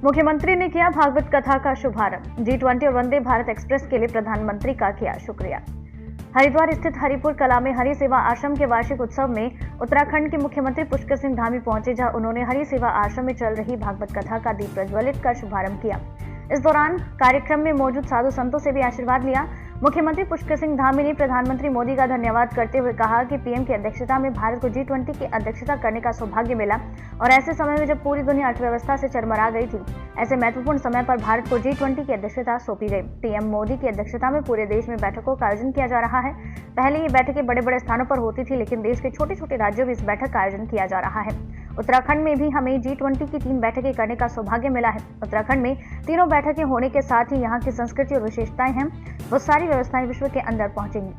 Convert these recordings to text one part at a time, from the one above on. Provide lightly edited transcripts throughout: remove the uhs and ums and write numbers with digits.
मुख्यमंत्री ने किया भागवत कथा का शुभारंभ। G20 और वंदे भारत एक्सप्रेस के लिए प्रधानमंत्री का किया शुक्रिया। हरिद्वार स्थित हरिपुर कला में हरि सेवा आश्रम के वार्षिक उत्सव में उत्तराखंड के मुख्यमंत्री पुष्कर सिंह धामी पहुंचे, जहां उन्होंने हरि सेवा आश्रम में चल रही भागवत कथा का दीप प्रज्वलित कर शुभारंभ किया। इस दौरान कार्यक्रम में मौजूद साधु संतों से भी आशीर्वाद लिया। मुख्यमंत्री पुष्कर सिंह धामी ने प्रधानमंत्री मोदी का धन्यवाद करते हुए कहा कि पीएम की अध्यक्षता में भारत को G20 की अध्यक्षता करने का सौभाग्य मिला और ऐसे समय में जब पूरी दुनिया अर्थव्यवस्था से चरमरा गई थी, ऐसे महत्वपूर्ण समय पर भारत को G20 की अध्यक्षता सौंपी गई। पीएम मोदी की अध्यक्षता में पूरे देश में बैठकों का आयोजन किया जा रहा है। पहले ये बैठकें बड़े बड़े स्थानों पर होती थी, लेकिन देश के छोटे छोटे राज्यों में इस बैठक का आयोजन किया जा रहा है। उत्तराखंड में भी हमें G20 की 3 बैठकें करने का सौभाग्य मिला है। उत्तराखंड में तीनों बैठकें होने के साथ ही यहाँ की संस्कृति और विशेषताएं हैं, वो सारी व्यवस्थाएं विश्व के अंदर पहुंचेंगी।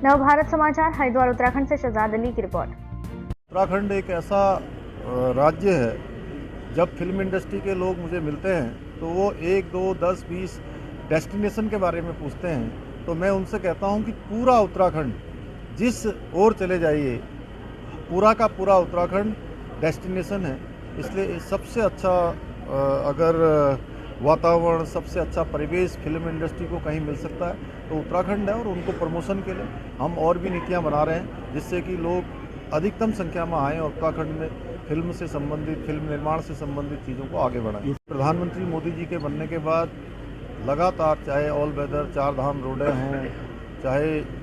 नवभारत समाचार, हरिद्वार उत्तराखंड से शहजाद अली की रिपोर्ट। उत्तराखंड एक ऐसा राज्य है, जब फिल्म इंडस्ट्री के लोग मुझे मिलते हैं तो वो 1, 2, 10, 20 डेस्टिनेशन के बारे में पूछते हैं, तो मैं उनसे कहता हूं कि पूरा उत्तराखंड जिस ओर चले जाइए, पूरा का पूरा उत्तराखंड डेस्टिनेशन है। इसलिए सबसे अच्छा अगर वातावरण, सबसे अच्छा परिवेश फिल्म इंडस्ट्री को कहीं मिल सकता है तो उत्तराखंड है, और उनको प्रमोशन के लिए हम और भी नीतियां बना रहे हैं, जिससे कि लोग अधिकतम संख्या में आएँ और उत्तराखंड में फिल्म से संबंधित, फिल्म निर्माण से संबंधित चीज़ों को आगे बढ़ाएं। प्रधानमंत्री मोदी जी के बनने के बाद लगातार, चाहे ऑल वेदर 4 धाम रोडें हों, चाहे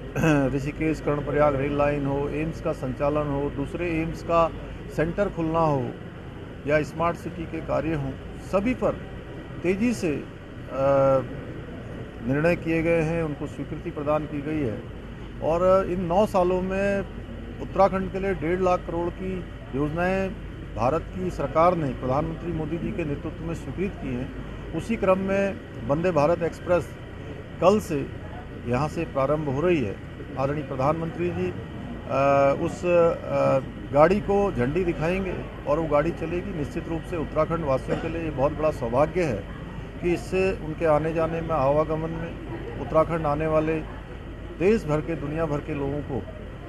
ऋषिकेश कर्णप्रयाग रेल लाइन हो, एम्स का संचालन हो, दूसरे एम्स का सेंटर खुलना हो, या स्मार्ट सिटी के कार्य हों, सभी पर तेज़ी से निर्णय किए गए हैं, उनको स्वीकृति प्रदान की गई है। और इन 9 सालों में उत्तराखंड के लिए 1.5 लाख करोड़ की योजनाएं भारत की सरकार ने प्रधानमंत्री मोदी जी के नेतृत्व में स्वीकृत की हैं। उसी क्रम में वंदे भारत एक्सप्रेस कल से यहाँ से प्रारंभ हो रही है। आदरणीय प्रधानमंत्री जी उस गाड़ी को झंडी दिखाएंगे और वो गाड़ी चलेगी। निश्चित रूप से उत्तराखंड वासियों के लिए ये बहुत बड़ा सौभाग्य है कि इससे उनके आने जाने में, आवागमन में, उत्तराखंड आने वाले देश भर के, दुनिया भर के लोगों को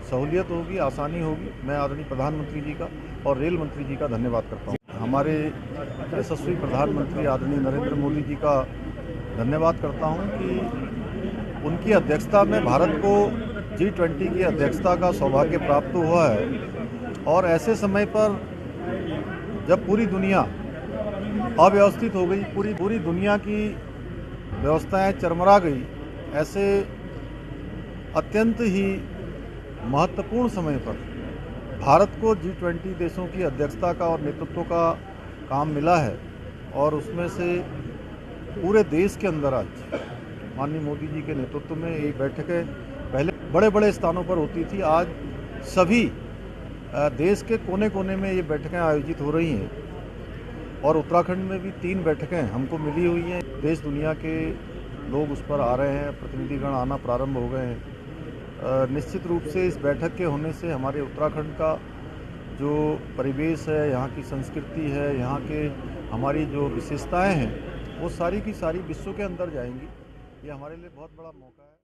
सहूलियत होगी, आसानी होगी। मैं आदरणीय प्रधानमंत्री जी का और रेल मंत्री जी का धन्यवाद करता हूँ। हमारे यशस्वी प्रधानमंत्री आदरणीय नरेंद्र मोदी जी का धन्यवाद करता हूँ कि उनकी अध्यक्षता में भारत को G20 की अध्यक्षता का सौभाग्य प्राप्त हुआ है। और ऐसे समय पर जब पूरी दुनिया अव्यवस्थित हो गई, पूरी दुनिया की व्यवस्थाएं चरमरा गई, ऐसे अत्यंत ही महत्वपूर्ण समय पर भारत को G20 देशों की अध्यक्षता का और नेतृत्व का काम मिला है। और उसमें से पूरे देश के अंदर आज माननीय मोदी जी के नेतृत्व में ये बैठकें पहले बड़े बड़े स्थानों पर होती थी, आज सभी देश के कोने कोने में ये बैठकें आयोजित हो रही हैं। और उत्तराखंड में भी 3 बैठकें हमको मिली हुई हैं। देश दुनिया के लोग उस पर आ रहे हैं, प्रतिनिधिगण आना प्रारंभ हो गए हैं। निश्चित रूप से इस बैठक के होने से हमारे उत्तराखंड का जो परिवेश है, यहाँ की संस्कृति है, यहाँ के हमारी जो विशेषताएं हैं, वो सारी की सारी विश्व के अंदर जाएंगी। ये हमारे लिए बहुत बड़ा मौका है।